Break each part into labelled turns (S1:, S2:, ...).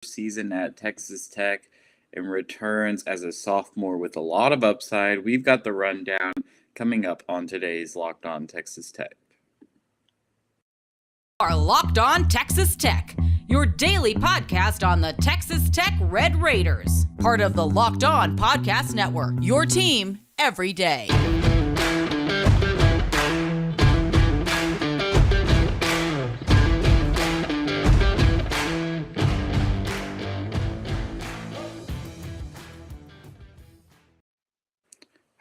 S1: season at Texas Tech and returns as a sophomore with a lot of upside. We've got the rundown coming up on today's Locked On Texas Tech.
S2: Are Locked On Texas Tech, your daily podcast on the Texas Tech Red Raiders, part of the Locked On Podcast Network, your team every day.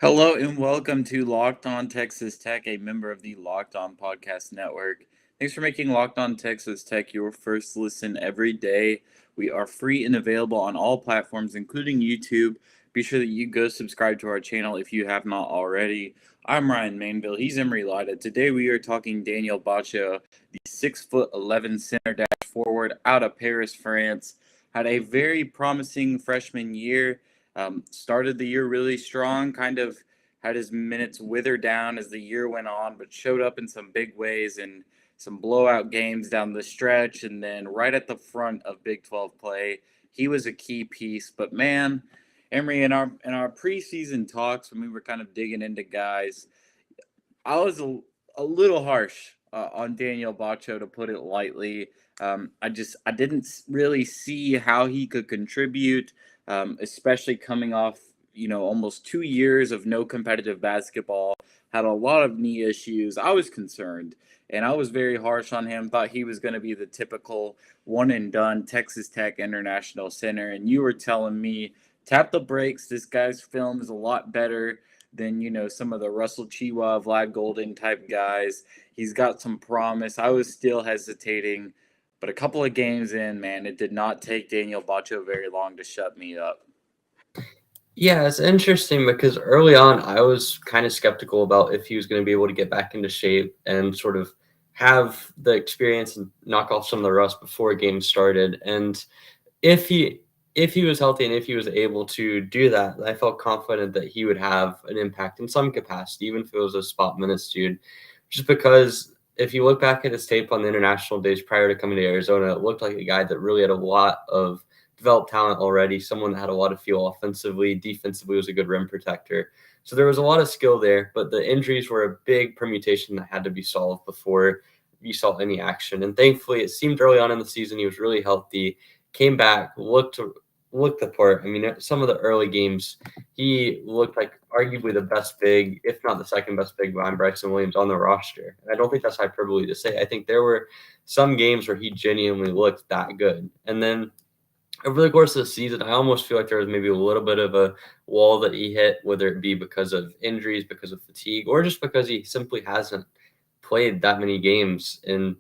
S1: Hello and welcome to Locked On Texas Tech, a member of the Locked On Podcast Network. Thanks for making Locked On Texas Tech your first listen every day. We are free and available on all platforms, including YouTube. Be sure that you go subscribe to our channel if you have not already. I'm Ryan Mainville. He's Emery Lida. Today we are talking Daniel Batcho, the 6'11" center dash forward out of Paris, France. Had a very promising freshman year. Started the year really strong, kind of had his minutes wither down as the year went on, but showed up in some big ways and some blowout games down the stretch. And then right at the front of Big 12 play, he was a key piece. But man, Emery, in our preseason talks when we were kind of digging into guys, I was a little harsh on Daniel Batcho, to put it lightly. I didn't really see how he could contribute. Especially coming off, almost 2 years of no competitive basketball, had a lot of knee issues. I was concerned, and I was very harsh on him, thought he was going to be the typical one-and-done Texas Tech international center, and you were telling me, tap the brakes, this guy's film is a lot better than, some of the Russell Chiwa, Vlad Golden type guys. He's got some promise. I was still hesitating. But a couple of games in, man, it did not take Daniel Batcho very long to shut me up.
S3: Yeah, it's interesting because early on I was kind of skeptical about if he was going to be able to get back into shape and sort of have the experience and knock off some of the rust before games started. And if he was healthy and if he was able to do that, I felt confident that he would have an impact in some capacity, even if it was a spot minutes dude. Just because if you look back at his tape on the international days prior to coming to Arizona, it looked like a guy that really had a lot of developed talent already, someone that had a lot of feel offensively, defensively was a good rim protector. So there was a lot of skill there, but the injuries were a big permutation that had to be solved before you saw any action. And thankfully, it seemed early on in the season he was really healthy, came back, looked the part. I mean, some of the early games, he looked like arguably the best big, if not the second best big behind Bryson Williams on the roster. And I don't think that's hyperbole to say. I think there were some games where he genuinely looked that good. And then over the course of the season, I almost feel like there was maybe a little bit of a wall that he hit, whether it be because of injuries, because of fatigue, or just because he simply hasn't played that many games in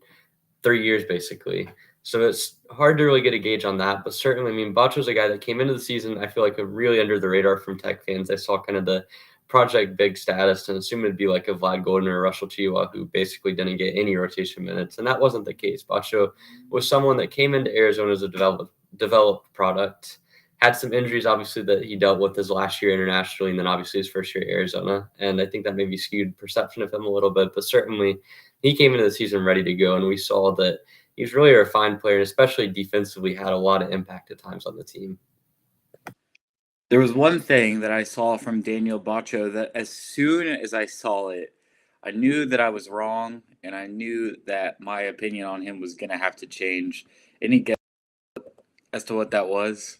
S3: 3 years, basically. So it's hard to really get a gauge on that. But certainly, I mean, Batcho's a guy that came into the season, I feel like, a really under the radar from Tech fans. I saw kind of the project big status and assumed it'd be like a Vlad Golden or Russell Chiwa, who basically didn't get any rotation minutes. And that wasn't the case. Batcho was someone that came into Arizona as a developed product, had some injuries, obviously, that he dealt with his last year internationally, and then obviously his first year at Arizona. And I think that maybe skewed perception of him a little bit. But certainly, he came into the season ready to go, and we saw that he's really a refined player, and especially defensively had a lot of impact at times on the team.
S1: There was one thing that I saw from Daniel Batcho that as soon as I saw it, I knew that I was wrong, and I knew that my opinion on him was going to have to change. Any guess as to what that was?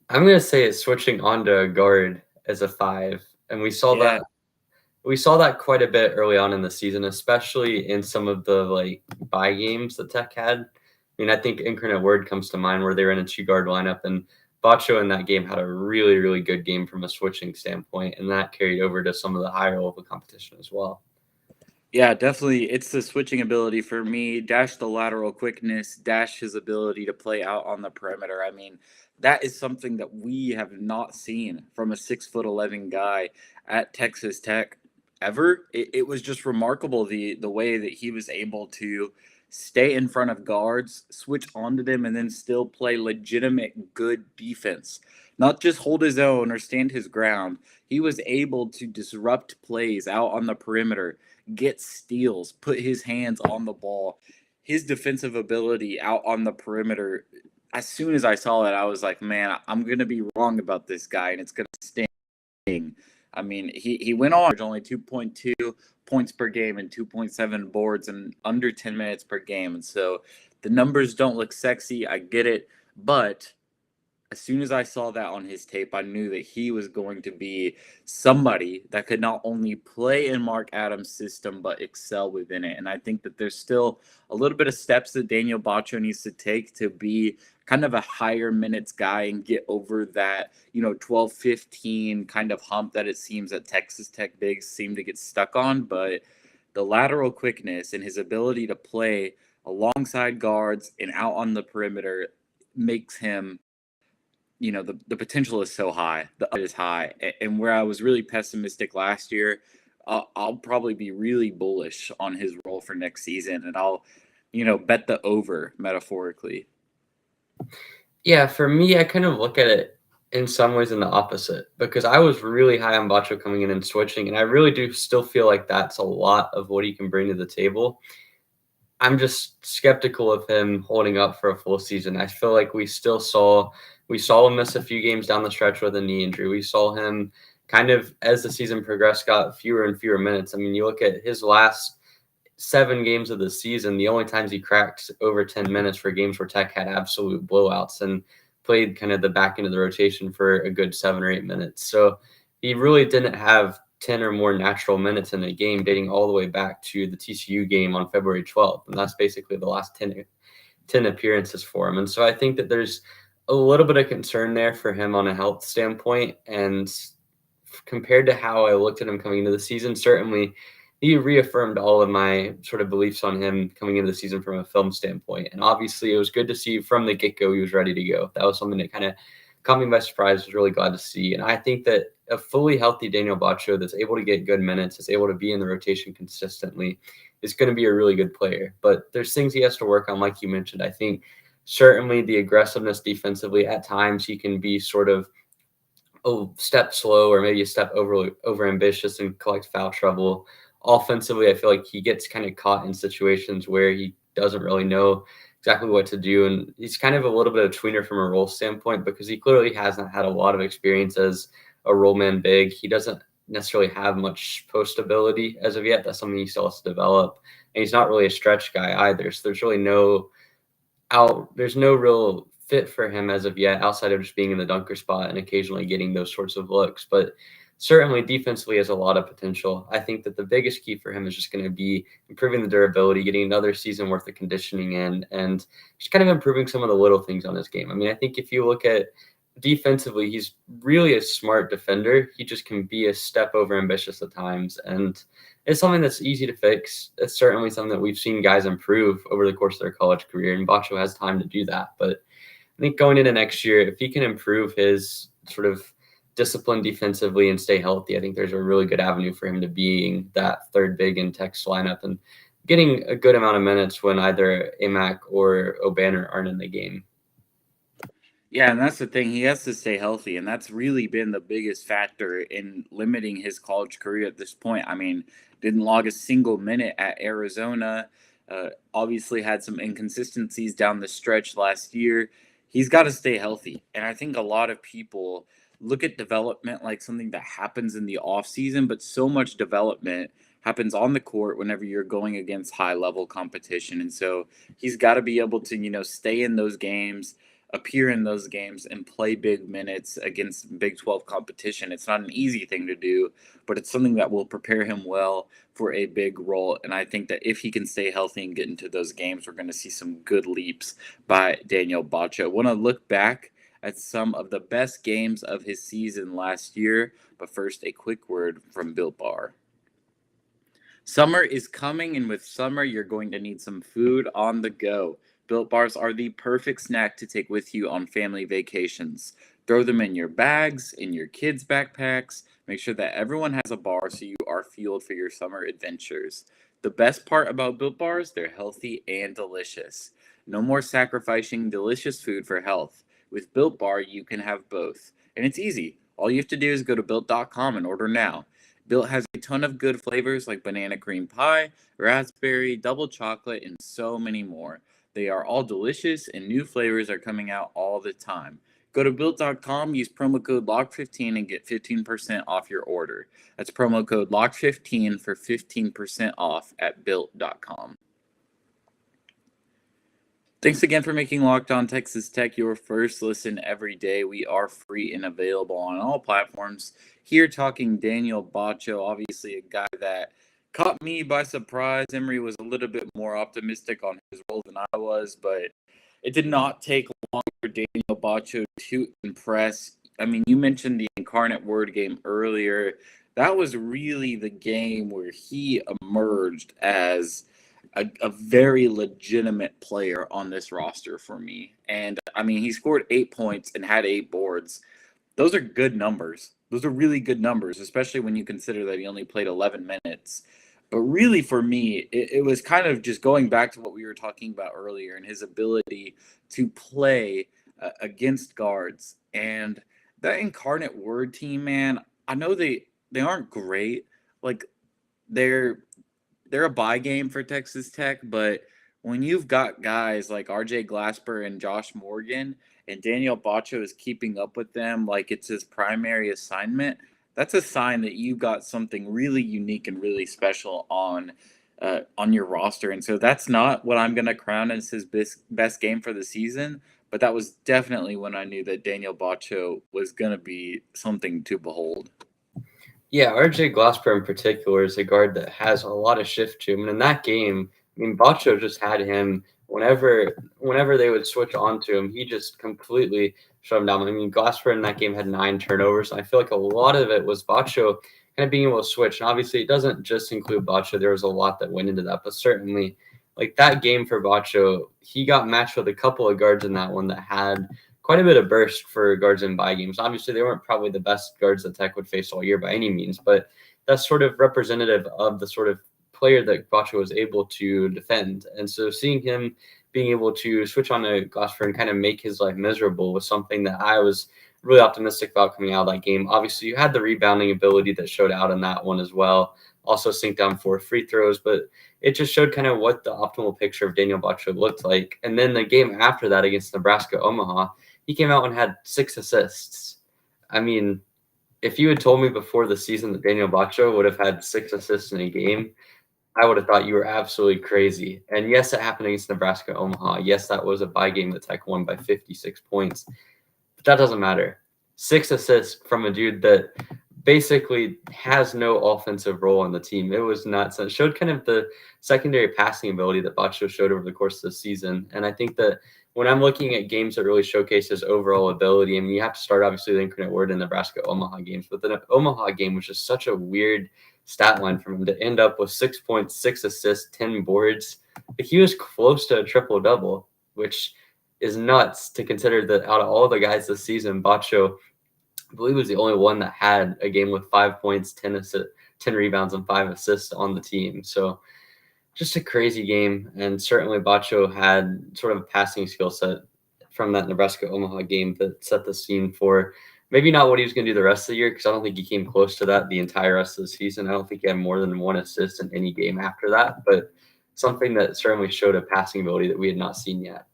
S3: I'm going to say it's switching onto a guard as a 5, and we saw that quite a bit early on in the season, especially in some of the bye games that Tech had. I mean, I think Incarnate Word comes to mind where they were in a 2-guard lineup, and Batcho in that game had a really, really good game from a switching standpoint, and that carried over to some of the higher level competition as well.
S1: Yeah, definitely. It's the switching ability for me, dash the lateral quickness, dash his ability to play out on the perimeter. I mean, that is something that we have not seen from a 6'11" guy at Texas Tech ever. It was just remarkable the way that he was able to stay in front of guards, switch onto them, and then still play legitimate good defense. Not just hold his own or stand his ground. He was able to disrupt plays out on the perimeter, get steals, put his hands on the ball. His defensive ability out on the perimeter, as soon as I saw that, I was like, man, I'm gonna be wrong about this guy, and it's gonna sting. I mean, he went on only 2.2 points per game and 2.7 boards in under 10 minutes per game, and so the numbers don't look sexy. I get it, but as soon as I saw that on his tape, I knew that he was going to be somebody that could not only play in Mark Adams' system but excel within it. And I think that there's still a little bit of steps that Daniel Batcho needs to take to be kind of a higher minutes guy and get over that, 12, 15 kind of hump that it seems that Texas Tech bigs seem to get stuck on. But the lateral quickness and his ability to play alongside guards and out on the perimeter makes him, the potential is so high. The upside is high. And where I was really pessimistic last year, I'll probably be really bullish on his role for next season. And I'll, bet the over metaphorically.
S3: Yeah, for me, I kind of look at it in some ways in the opposite because I was really high on Bacho coming in and switching, and I really do still feel like that's a lot of what he can bring to the table. I'm just skeptical of him holding up for a full season. I feel like we saw him miss a few games down the stretch with a knee injury. We saw him kind of, as the season progressed, got fewer and fewer minutes. I mean, you look at his last 7 games of the season, the only times he cracked over 10 minutes for games where Tech had absolute blowouts and played kind of the back end of the rotation for a good 7 or 8 minutes. So he really didn't have 10 or more natural minutes in a game dating all the way back to the TCU game on February 12th. And that's basically the last 10 appearances for him. And so I think that there's a little bit of concern there for him on a health standpoint. And compared to how I looked at him coming into the season, certainly he reaffirmed all of my sort of beliefs on him coming into the season from a film standpoint. And obviously it was good to see from the get-go he was ready to go. That was something that kind of caught me by surprise. I was really glad to see. And I think that a fully healthy Daniel Batcho that's able to get good minutes, is able to be in the rotation consistently, is going to be a really good player. But there's things he has to work on, like you mentioned. I think certainly the aggressiveness defensively, at times he can be sort of a step slow or maybe a step over ambitious and collect foul trouble. Offensively, I feel like he gets kind of caught in situations where he doesn't really know exactly what to do. And he's kind of a little bit of a tweener from a role standpoint because he clearly hasn't had a lot of experience as a role man big. He doesn't necessarily have much post ability as of yet. That's something he still has to develop. And he's not really a stretch guy either. So there's really there's no real fit for him as of yet outside of just being in the dunker spot and occasionally getting those sorts of looks. But certainly defensively has a lot of potential. I think that the biggest key for him is just going to be improving the durability, getting another season worth of conditioning in, and just kind of improving some of the little things on his game. I mean, I think if you look at defensively, he's really a smart defender. He just can be a step over ambitious at times. And it's something that's easy to fix. It's certainly something that we've seen guys improve over the course of their college career, and Batcho has time to do that. But I think going into next year, if he can improve his sort of discipline defensively and stay healthy, I think there's a really good avenue for him to being that third big in Tech's lineup and getting a good amount of minutes when either Amac or O'Banner aren't in the game.
S1: Yeah, and that's the thing. He has to stay healthy, and that's really been the biggest factor in limiting his college career at this point. I mean, didn't log a single minute at Arizona. Obviously had some inconsistencies down the stretch last year. He's got to stay healthy. And I think a lot of people look at development like something that happens in the off season, but so much development happens on the court whenever you're going against high level competition. And so he's got to be able to, stay in those games, appear in those games, and play big minutes against Big 12 competition. It's not an easy thing to do, but it's something that will prepare him well for a big role. And I think that if he can stay healthy and get into those games, we're going to see some good leaps by Daniel Batcho. I want to look back at some of the best games of his season last year, but first, a quick word from Built Bar. Summer is coming, and with summer, you're going to need some food on the go. Built Bars are the perfect snack to take with you on family vacations. Throw them in your bags, in your kids' backpacks. Make sure that everyone has a bar so you are fueled for your summer adventures. The best part about Built Bars, they're healthy and delicious. No more sacrificing delicious food for health. With Built Bar, you can have both. And it's easy. All you have to do is go to Built.com and order now. Built has a ton of good flavors like banana cream pie, raspberry, double chocolate, and so many more. They are all delicious, and new flavors are coming out all the time. Go to built.com, use promo code LOCK15 and get 15% off your order. That's promo code LOCK15 for 15% off at built.com. Thanks again for making Locked On Texas Tech your first listen every day. We are free and available on all platforms. Here talking Daniel Batcho, obviously a guy that caught me by surprise. Emory was a little bit more optimistic on his role than I was, but it did not take long for Daniel Batcho to impress. I mean, you mentioned the Incarnate Word game earlier. That was really the game where he emerged as a very legitimate player on this roster for me. And I mean, he scored 8 points and had 8 boards. Those are good numbers. Those are really good numbers, especially when you consider that he only played 11 minutes. But really, for me, it was kind of just going back to what we were talking about earlier and his ability to play against guards. And that Incarnate Word team, man, I know they aren't great. Like, they're a buy game for Texas Tech, but when you've got guys like RJ Glasper and Josh Morgan and Daniel Batcho is keeping up with them like it's his primary assignment, that's a sign that you've got something really unique and really special on your roster. And so that's not what I'm going to crown as his best game for the season, but that was definitely when I knew that Daniel Batcho was going to be something to behold.
S3: Yeah, RJ Glasper in particular is a guard that has a lot of shift to him. And in that game, I mean, Bacho just had him whenever they would switch on to him, he just completely shut him down. I mean, Glasper in that game had 9 turnovers. And I feel like a lot of it was Bacho kind of being able to switch. And obviously, it doesn't just include Bacho. There was a lot that went into that. But certainly, like that game for Bacho, he got matched with a couple of guards in that one that had quite a bit of burst for guards in bye games. Obviously, they weren't probably the best guards that Tech would face all year by any means, but that's sort of representative of the sort of player that Batcho was able to defend. And so seeing him being able to switch on to Glasper and kind of make his life miserable was something that I was really optimistic about coming out of that game. Obviously, you had the rebounding ability that showed out in that one as well. Also sink down 4 free throws, but it just showed kind of what the optimal picture of Daniel Batcho looked like. And then the game after that against Nebraska Omaha, he came out and had 6 assists. I mean, if you had told me before the season that Daniel Batcho would have had 6 assists in a game, I would have thought you were absolutely crazy. And yes, it happened against Nebraska Omaha. Yes, that was a bye game that Tech won by 56 points. But that doesn't matter. 6 assists from a dude that basically has no offensive role on the team. It was nuts. It showed kind of the secondary passing ability that Batcho showed over the course of the season. And I think that when I'm looking at games that really showcase his overall ability, I mean, you have to start obviously the Incarnate Word in Nebraska Omaha games, but the Omaha game was just such a weird stat line from him to end up with 6 points, 6 assists, 10 boards. But he was close to a triple double, which is nuts to consider that out of all the guys this season, Batcho, I believe, was the only one that had a game with 5 points, 10 rebounds, and 5 assists on the team. So just a crazy game. And certainly Batcho had sort of a passing skill set from that Nebraska Omaha game that set the scene for maybe not what he was going to do the rest of the year, because I don't think he came close to that the entire rest of the season. I don't think he had more than 1 assist in any game after that, but something that certainly showed a passing ability that we had not seen yet.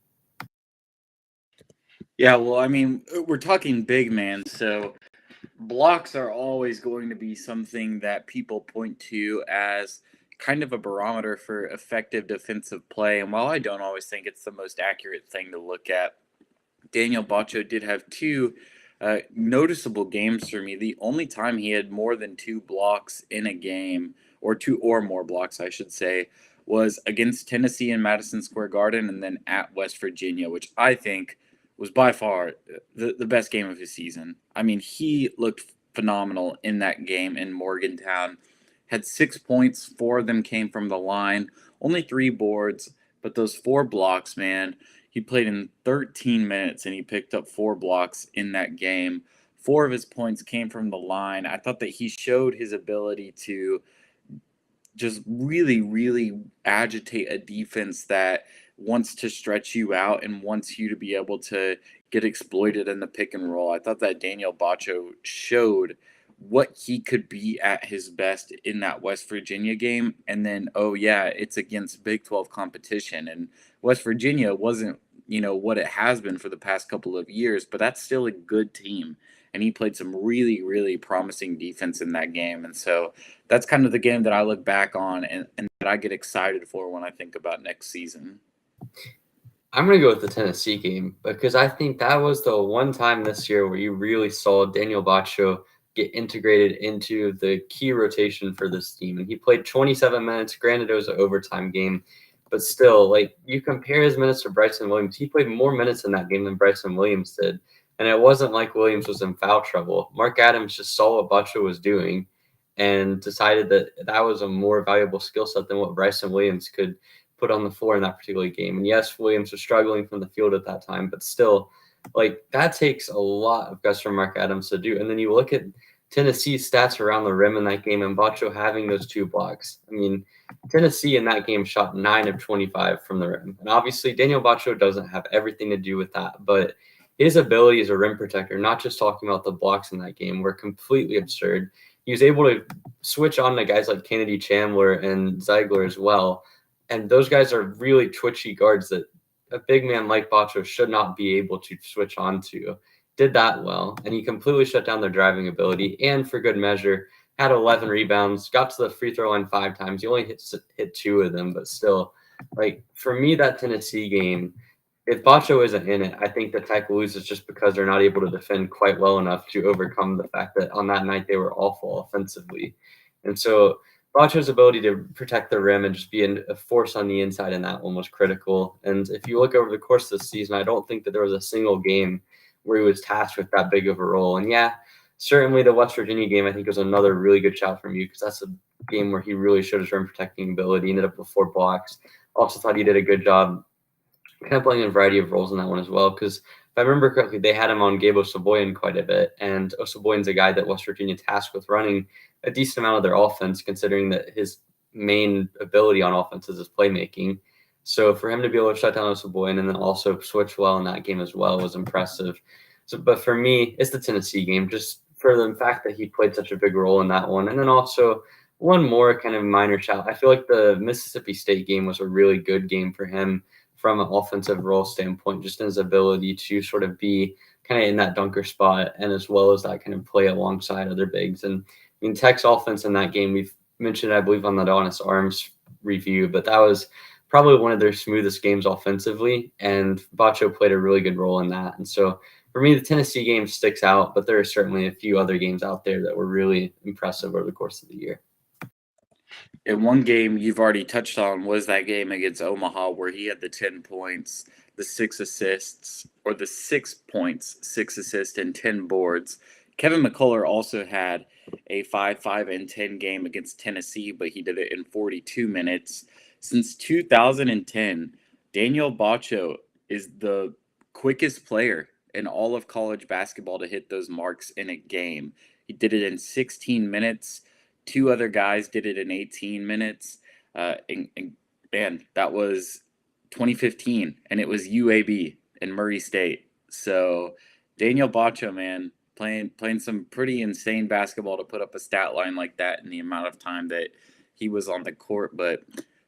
S1: Yeah, well, I mean, we're talking big man, so blocks are always going to be something that people point to as kind of a barometer for effective defensive play. And while I don't always think it's the most accurate thing to look at, Daniel Batcho did have 2 noticeable games for me. The only time he had more than 2 blocks in a game, or 2 or more blocks, I should say, was against Tennessee in Madison Square Garden and then at West Virginia, which I think was by far the best game of his season. I mean, he looked phenomenal in that game in Morgantown. Had 6 points, 4 of them came from the line, only 3 boards, but those 4 blocks, man, he played in 13 minutes and he picked up 4 blocks in that game. 4 of his points came from the line. I thought that he showed his ability to just really, really agitate a defense that wants to stretch you out and wants you to be able to get exploited in the pick and roll. I thought that Daniel Batcho showed what he could be at his best in that West Virginia game. And then, oh, yeah, it's against Big 12 competition. And West Virginia wasn't, what it has been for the past couple of years, but that's still a good team. And he played some really, really promising defense in that game. And so that's kind of the game that I look back on and that I get excited for when I think about next season.
S3: I'm going to go with the Tennessee game because I think that was the one time this year where you really saw Daniel Batcho get integrated into the key rotation for this team. And he played 27 minutes. Granted, it was an overtime game, but still, like, you compare his minutes to Bryson Williams. He played more minutes in that game than Bryson Williams did. And it wasn't like Williams was in foul trouble. Mark Adams just saw what Batcho was doing and decided that that was a more valuable skill set than what Bryson Williams could put on the floor in that particular game. And yes, Williams was struggling from the field at that time, but still, like, that takes a lot of guts from Mark Adams to do. And then you look at Tennessee's stats around the rim in that game and Batcho having those 2 blocks. I mean, Tennessee in that game shot 9 of 25 from the rim. And obviously, Daniel Batcho doesn't have everything to do with that, but his ability as a rim protector, not just talking about the blocks in that game, were completely absurd. He was able to switch on to guys like Kennedy Chandler and Ziegler as well. And those guys are really twitchy guards that a big man like Batcho should not be able to switch on to. Did that well, and he completely shut down their driving ability. And for good measure, had 11 rebounds, got to the free throw line 5 times. He only hit 2 of them, but still, like, for me, that Tennessee game, if Batcho isn't in it, I think the Tech loses just because they're not able to defend quite well enough to overcome the fact that on that night they were awful offensively. And so Batcho's ability to protect the rim and just be a force on the inside in that one was critical. And if you look over the course of the season, I don't think that there was a single game where he was tasked with that big of a role. And yeah, certainly the West Virginia game, I think, was another really good shout from you because that's a game where he really showed his rim protecting ability. He ended up with 4 blocks. Also thought he did a good job kind of playing a variety of roles in that one as well. Because if I remember correctly, they had him on Gabe Osaboyan quite a bit. And Osaboyan's a guy that West Virginia tasked with running a decent amount of their offense, considering that his main ability on offense is his playmaking. So for him to be able to shut down Osaboyan and then also switch well in that game as well was impressive. So, but for me, it's the Tennessee game, just for the fact that he played such a big role in that one. And then also one more kind of minor shout. I feel like the Mississippi State game was a really good game for him from an offensive role standpoint, just in his ability to sort of be kind of in that dunker spot and as well as that kind of play alongside other bigs. And I mean, Tech's offense in that game, we've mentioned, I believe, on the Adonis Arms review, but that was probably one of their smoothest games offensively, and Batcho played a really good role in that. And so for me, the Tennessee game sticks out, but there are certainly a few other games out there that were really impressive over the course of the year.
S1: And one game you've already touched on was that game against Omaha where he had the 10 points, the 6 assists, or the 6 points, 6 assists, and 10 boards. Kevin McCullough also had a 5-5-10 game against Tennessee, but he did it in 42 minutes. Since 2010, Daniel Batcho is the quickest player in all of college basketball to hit those marks in a game. He did it in 16 minutes. 2 other guys did it in 18 minutes. And that was 2015, and it was UAB in Murray State. So Daniel Batcho, man, playing some pretty insane basketball to put up a stat line like that in the amount of time that he was on the court, but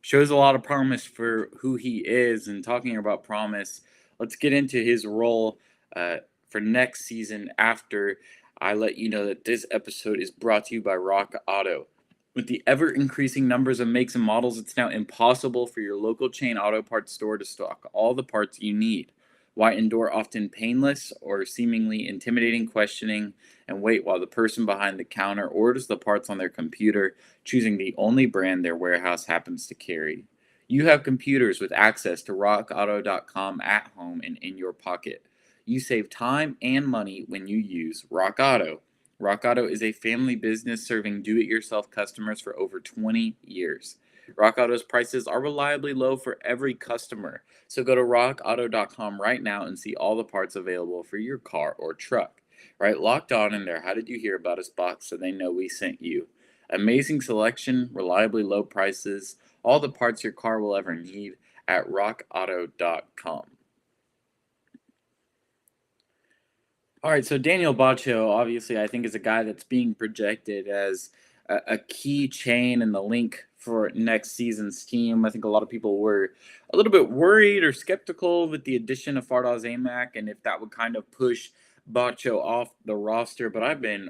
S1: shows a lot of promise for who he is. And talking about promise, let's get into his role for next season after I let you know that this episode is brought to you by Rock Auto. With the ever-increasing numbers of makes and models, it's now impossible for your local chain auto parts store to stock all the parts you need. Why endure often painless or seemingly intimidating questioning and wait while the person behind the counter orders the parts on their computer, choosing the only brand their warehouse happens to carry? You have computers with access to rockauto.com at home and in your pocket. You save time and money when you use Rock Auto. Rock Auto is a family business serving do-it-yourself customers for over 20 years. Rock Auto's prices are reliably low for every customer. So go to rockauto.com right now and see all the parts available for your car or truck. Right, locked on in there. How did you hear about us box so they know we sent you? Amazing selection, reliably low prices, all the parts your car will ever need at rockauto.com. All right, so Daniel Batcho, obviously, I think is a guy that's being projected as a key chain in the link for next season's team. I think a lot of people were a little bit worried or skeptical with the addition of Fardaws Amac and if that would kind of push Batcho off the roster. But I've been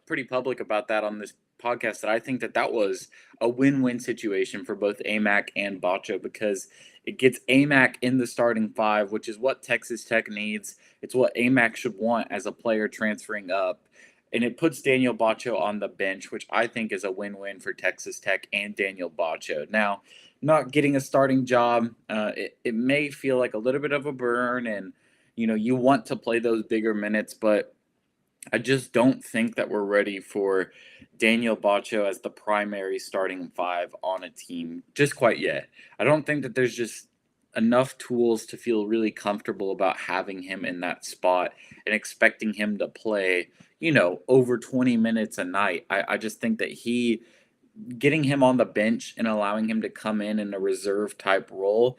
S1: pretty public about that on this podcast that I think that that was a win-win situation for both Amac and Batcho because it gets Amac in the starting five, which is what Texas Tech needs. It's what Amac should want as a player transferring up. And it puts Daniel Batcho on the bench, which I think is a win-win for Texas Tech and Daniel Batcho. Now, not getting a starting job, it may feel like a little bit of a burn, and you want to play those bigger minutes, but I just don't think that we're ready for Daniel Batcho as the primary starting five on a team just quite yet. I don't think that there's just enough tools to feel really comfortable about having him in that spot and expecting him to play, over 20 minutes a night. I just think that getting him on the bench and allowing him to come in a reserve type role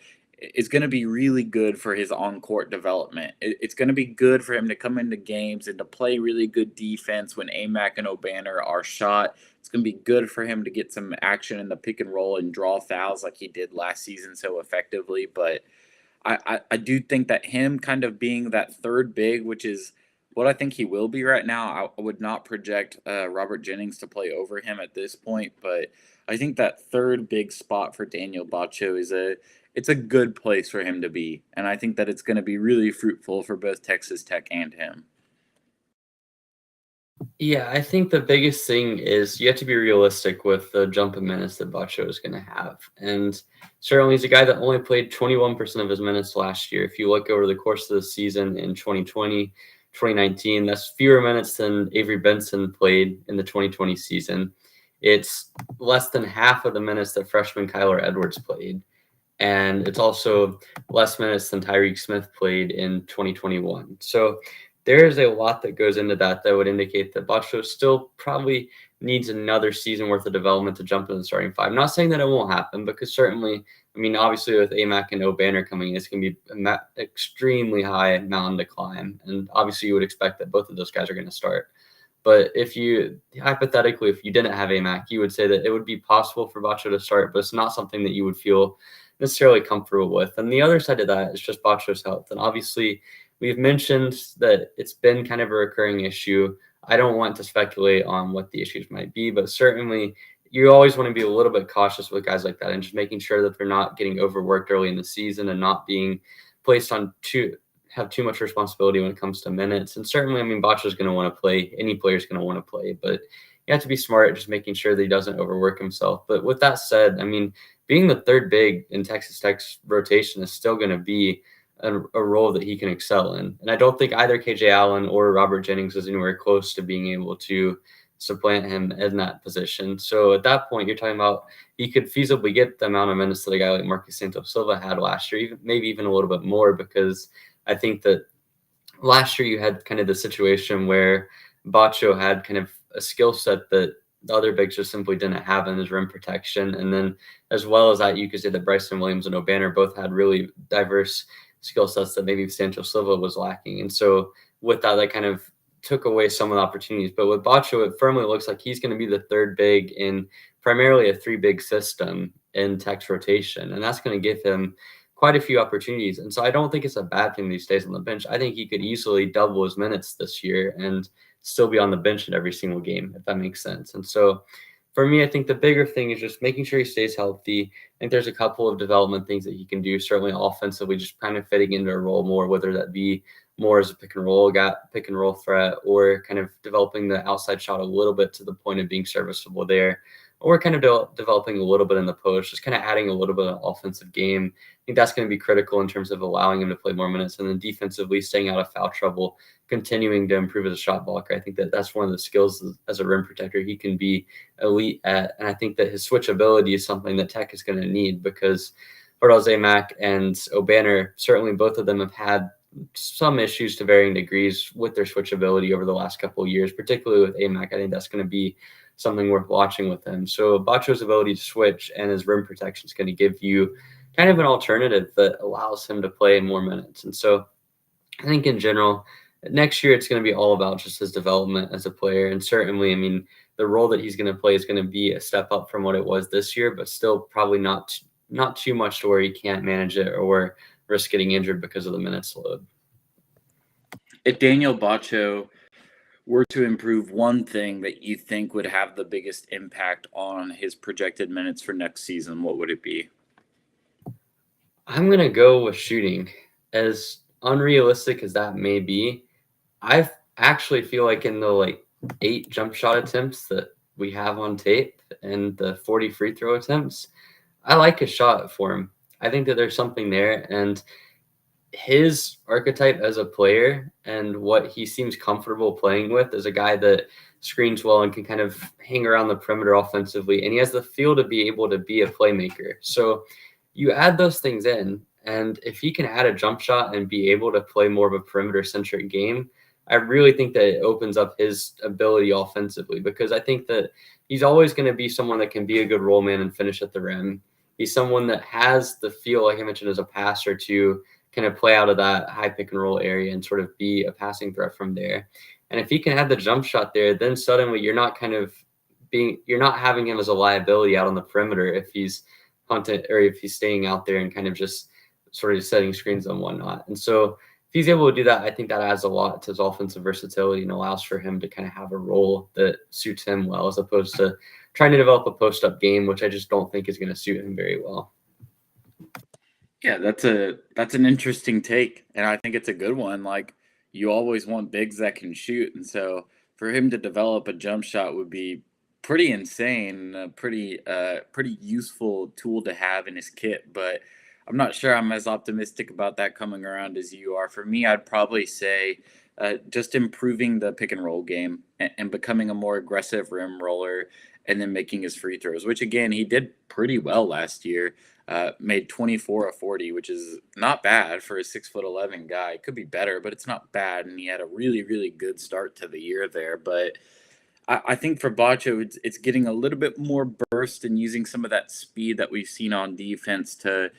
S1: is going to be really good for his on-court development. It's going to be good for him to come into games and to play really good defense when Amac and O'Banner are shot. It's going to be good for him to get some action in the pick and roll and draw fouls like he did last season so effectively. But I do think that him kind of being that third big, which is what I think he will be right now. I would not project Robert Jennings to play over him at this point, but I think that third big spot for Daniel Batcho it's a good place for him to be, and I think that it's going to be really fruitful for both Texas Tech and him.
S3: Yeah, I think the biggest thing is you have to be realistic with the jump in minutes that Batcho is going to have. And certainly he's a guy that only played 21% of his minutes last year. If you look over the course of the season in 2020, 2019, that's fewer minutes than Avery Benson played in the 2020 season. It's less than half of the minutes that freshman Kyler Edwards played. And it's also less minutes than Tyreek Smith played in 2021. So there's a lot that goes into that would indicate that Batcho still probably needs another season worth of development to jump in the starting five. Not saying that it won't happen, because certainly, obviously with Amac and O'Banner coming in, it's going to be an extremely high mountain to climb. And obviously you would expect that both of those guys are going to start. But if you didn't have Amac, you would say that it would be possible for Batcho to start, but it's not something that you would feel necessarily comfortable with. And the other side of that is just Batcho's health. And obviously, we've mentioned that it's been kind of a recurring issue. I don't want to speculate on what the issues might be, but certainly you always want to be a little bit cautious with guys like that and just making sure that they're not getting overworked early in the season and not being placed on have too much responsibility when it comes to minutes. And certainly, Batcho's going to want to play. Any player's going to want to play, but you have to be smart at just making sure that he doesn't overwork himself. But with that said, being the third big in Texas Tech's rotation is still going to be a role that he can excel in. And I don't think either KJ Allen or Robert Jennings is anywhere close to being able to supplant him in that position. So at that point, you're talking about he could feasibly get the amount of minutes that a guy like Marcus Santos Silva had last year, maybe even a little bit more, because I think that last year you had kind of the situation where Batcho had kind of a skill set that the other bigs just simply didn't have in his rim protection. And then as well as that, you could say that Bryson Williams and O'Banner both had really diverse skill sets that maybe Santos Silva was lacking. And so with that kind of took away some of the opportunities. But with Batcho, it firmly looks like he's going to be the third big in primarily a three big system in Tech's rotation. And that's going to give him quite a few opportunities. And so I don't think it's a bad thing that he stays on the bench. I think he could easily double his minutes this year and still be on the bench in every single game, if that makes sense. And so for me, I think the bigger thing is just making sure he stays healthy. I think there's a couple of development things that he can do, certainly offensively, just kind of fitting into a role more, whether that be more as a pick and roll threat, or kind of developing the outside shot a little bit to the point of being serviceable there, or kind of developing a little bit in the post, just kind of adding a little bit of offensive game. I think that's going to be critical in terms of allowing him to play more minutes, and then defensively staying out of foul trouble, continuing to improve as a shot blocker. I think that that's one of the skills as a rim protector he can be elite at. And I think that his switchability is something that Tech is going to need, because Fardaws Amac and O'Banner, certainly both of them have had some issues to varying degrees with their switchability over the last couple of years, particularly with Amac. I think that's going to be something worth watching with him. So Batcho's ability to switch and his rim protection is going to give you kind of an alternative that allows him to play more minutes. And so I think in general, next year it's going to be all about just his development as a player. And certainly, I mean, the role that he's going to play is going to be a step up from what it was this year, but still probably not too much to where he can't manage it or risk getting injured because of the minutes load.
S1: If Daniel Batcho were to improve one thing that you think would have the biggest impact on his projected minutes for next season, what would it be?
S3: I'm going to go with shooting. As unrealistic as that may be, I actually feel like in the 8 jump shot attempts that we have on tape and the 40 free throw attempts, I like a shot for him. I think that there's something there, and his archetype as a player and what he seems comfortable playing with is a guy that screens well and can kind of hang around the perimeter offensively, and he has the feel to be able to be a playmaker. So you add those things in, and if he can add a jump shot and be able to play more of a perimeter-centric game, I really think that it opens up his ability offensively, because I think that he's always going to be someone that can be a good roll man and finish at the rim. He's someone that has the feel, like I mentioned, as a passer to kind of play out of that high pick and roll area and sort of be a passing threat from there. And if he can have the jump shot there, then suddenly you're not having him as a liability out on the perimeter if he's hunting or if he's staying out there and kind of just sort of setting screens and whatnot. And so if he's able to do that, I think that adds a lot to his offensive versatility and allows for him to kind of have a role that suits him well, as opposed to trying to develop a post-up game, which I just don't think is going to suit him very well.
S1: Yeah, that's an interesting take, and I think it's a good one. Like, you always want bigs that can shoot, and so for him to develop a jump shot would be pretty insane, a pretty useful tool to have in his kit. But I'm not sure I'm as optimistic about that coming around as you are. For me, I'd probably say just improving the pick and roll game and becoming a more aggressive rim roller, and then making his free throws, which again he did pretty well last year. Made 24 of 40, which is not bad for a 6'11" guy. It could be better, but it's not bad. And he had a really, really good start to the year there. But I think for Bacho, it's getting a little bit more burst and using some of that speed that we've seen on defense to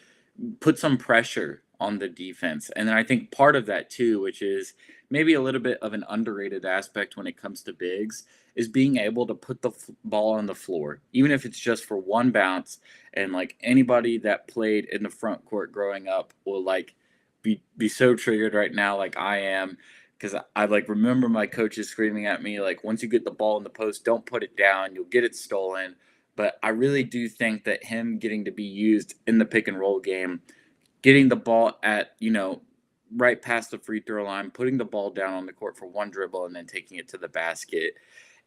S1: put some pressure on the defense. And then I think part of that too, which is maybe a little bit of an underrated aspect when it comes to bigs, is being able to put the ball on the floor, even if it's just for one bounce. And like anybody that played in the front court growing up will like be so triggered right now, like I am, because I like remember my coaches screaming at me like, once you get the ball in the post, don't put it down, you'll get it stolen. But I really do think that him getting to be used in the pick and roll game, getting the ball at, right past the free throw line, putting the ball down on the court for one dribble and then taking it to the basket,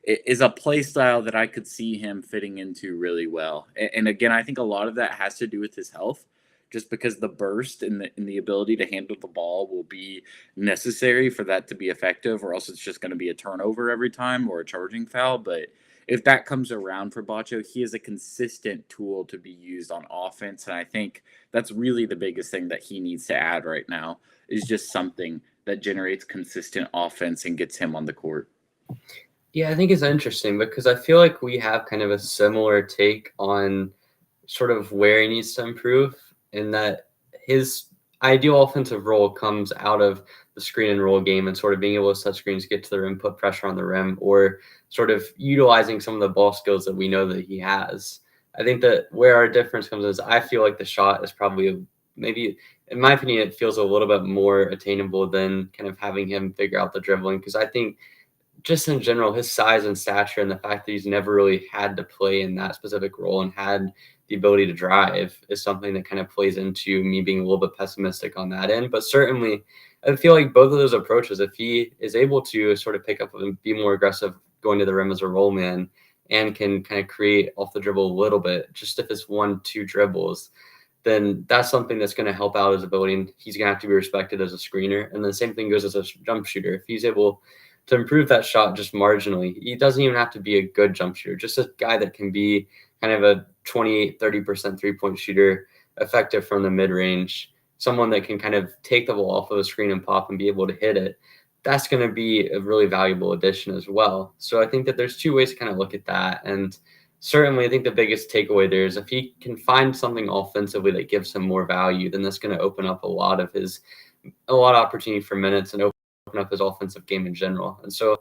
S1: it is a play style that I could see him fitting into really well. And again, I think a lot of that has to do with his health, just because the burst and the ability to handle the ball will be necessary for that to be effective, or else it's just going to be a turnover every time or a charging foul. But if that comes around for Bacho, he is a consistent tool to be used on offense. And I think that's really the biggest thing that he needs to add right now, is just something that generates consistent offense and gets him on the court.
S3: Yeah, I think it's interesting because I feel like we have kind of a similar take on sort of where he needs to improve, in that his ideal offensive role comes out of the screen and roll game and sort of being able to set screens, get to the rim, put pressure on the rim, or sort of utilizing some of the ball skills that we know that he has. I think that where our difference comes is I feel like the shot is probably maybe, in my opinion, it feels a little bit more attainable than kind of having him figure out the dribbling, because I think just in general, his size and stature and the fact that he's never really had to play in that specific role and had the ability to drive is something that kind of plays into me being a little bit pessimistic on that end. But certainly, I feel like both of those approaches, if he is able to sort of pick up and be more aggressive going to the rim as a roll man and can kind of create off the dribble a little bit, just if it's 1-2 dribbles, then that's something that's going to help out his ability. And he's going to have to be respected as a screener. And the same thing goes as a jump shooter. If he's able to improve that shot just marginally, he doesn't even have to be a good jump shooter, just a guy that can be kind of a 28-30% three-point shooter, effective from the mid-range, someone that can kind of take the ball off of a screen and pop and be able to hit it. That's going to be a really valuable addition as well. So I think that there's two ways to kind of look at that. And certainly I think the biggest takeaway there is if he can find something offensively that gives him more value, then that's going to open up a lot of opportunity for minutes and open open up his offensive game in general. And so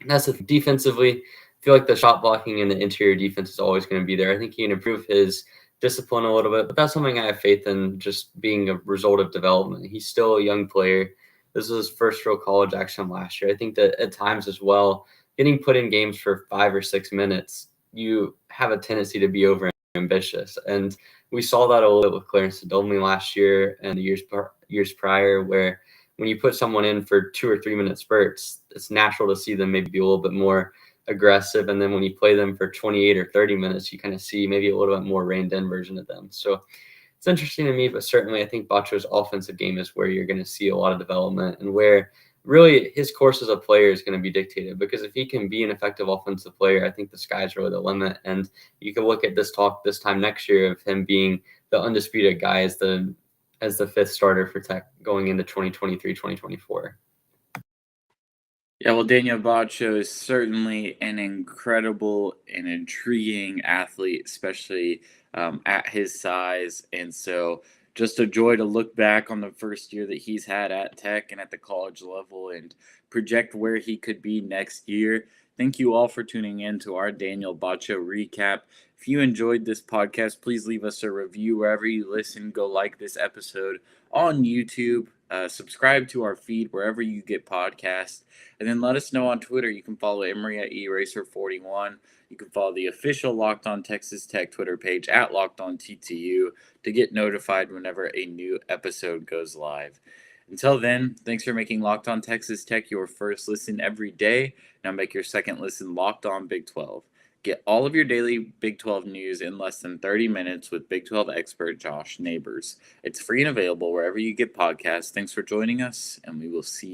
S3: that's defensively, I feel like the shot blocking and the interior defense is always going to be there. I think he can improve his discipline a little bit, but that's something I have faith in just being a result of development. He's still a young player. This was his first real college action last year. I think that at times as well, getting put in games for 5 or 6 minutes, you have a tendency to be over ambitious. And we saw that a little bit with Clarence Adomley last year and the years prior, where when you put someone in for 2 or 3 minute spurts, it's natural to see them maybe be a little bit more aggressive. And then when you play them for 28 or 30 minutes, you kind of see maybe a little bit more reined in version of them. So it's interesting to me, but certainly I think Batcho's offensive game is where you're going to see a lot of development and where really his course as a player is going to be dictated, because if he can be an effective offensive player, I think the sky's really the limit. And you can look at this time next year of him being the undisputed guy as the 5th starter for Tech going into 2023-2024.
S1: Yeah, well, Daniel Batcho is certainly an incredible and intriguing athlete, especially at his size. And so just a joy to look back on the first year that he's had at Tech and at the college level and project where he could be next year. Thank you all for tuning in to our Daniel Batcho recap. If you enjoyed this podcast, please leave us a review wherever you listen. Go like this episode on YouTube. Subscribe to our feed wherever you get podcasts. And then let us know on Twitter. You can follow Emory at eraser41. You can follow the official Locked On Texas Tech Twitter page at Locked On TTU to get notified whenever a new episode goes live. Until then, thanks for making Locked On Texas Tech your first listen every day. Now make your second listen Locked On Big 12. Get all of your daily Big 12 news in less than 30 minutes with Big 12 expert Josh Neighbors. It's free and available wherever you get podcasts. Thanks for joining us, and we will see you.